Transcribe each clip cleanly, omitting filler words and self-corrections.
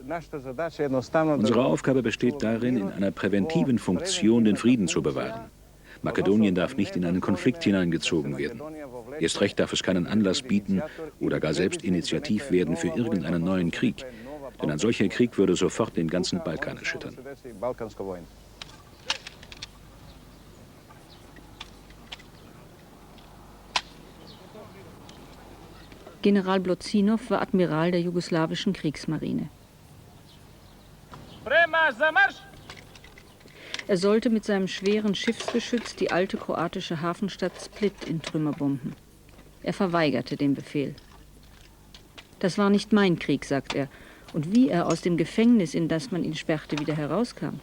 Unsere Aufgabe besteht darin, in einer präventiven Funktion den Frieden zu bewahren. Makedonien darf nicht in einen Konflikt hineingezogen werden. Erst recht darf es keinen Anlass bieten oder gar selbst initiativ werden für irgendeinen neuen Krieg. Denn ein solcher Krieg würde sofort den ganzen Balkan erschüttern. General Blozinov war Admiral der jugoslawischen Kriegsmarine. Er sollte mit seinem schweren Schiffsgeschütz die alte kroatische Hafenstadt Split in Trümmer bomben. Er verweigerte den Befehl. Das war nicht mein Krieg, sagt er. Und wie er aus dem Gefängnis, in das man ihn sperrte, wieder herauskam,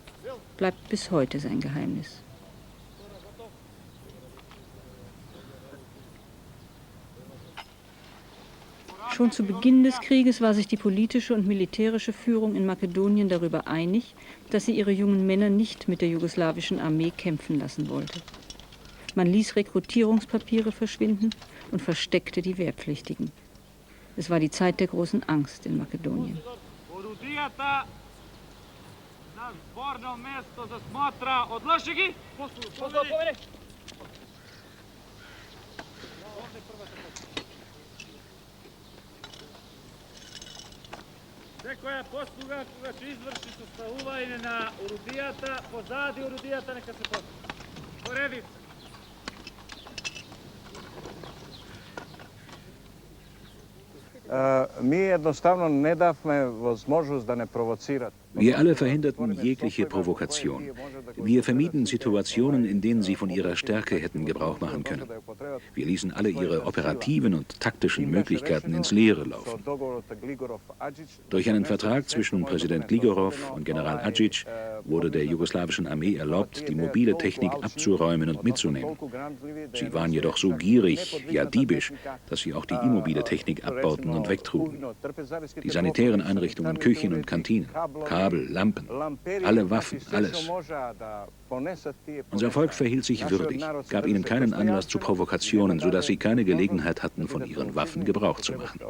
bleibt bis heute sein Geheimnis. Schon zu Beginn des Krieges war sich die politische und militärische Führung in Makedonien darüber einig, dass sie ihre jungen Männer nicht mit der jugoslawischen Armee kämpfen lassen wollte. Man ließ Rekrutierungspapiere verschwinden und versteckte die Wehrpflichtigen. Es war die Zeit der großen Angst in Makedonien. Koja posluga koga će izvrši sastavljanje na orudijata, pozadi orudijata neka se postavi. Poredica. Wir alle verhinderten jegliche Provokation. Wir vermieden Situationen, in denen sie von ihrer Stärke hätten Gebrauch machen können. Wir ließen alle ihre operativen und taktischen Möglichkeiten ins Leere laufen. Durch einen Vertrag zwischen Präsident Gligorov und General Adžić wurde der jugoslawischen Armee erlaubt, die mobile Technik abzuräumen und mitzunehmen. Sie waren jedoch so gierig, ja diebisch, dass sie auch die immobile Technik abbauten und wegtrugen. Die sanitären Einrichtungen, Küchen und Kantinen, Kabel, Lampen, alle Waffen, alles. Unser Volk verhielt sich würdig, gab ihnen keinen Anlass zu Provokationen, sodass sie keine Gelegenheit hatten, von ihren Waffen Gebrauch zu machen.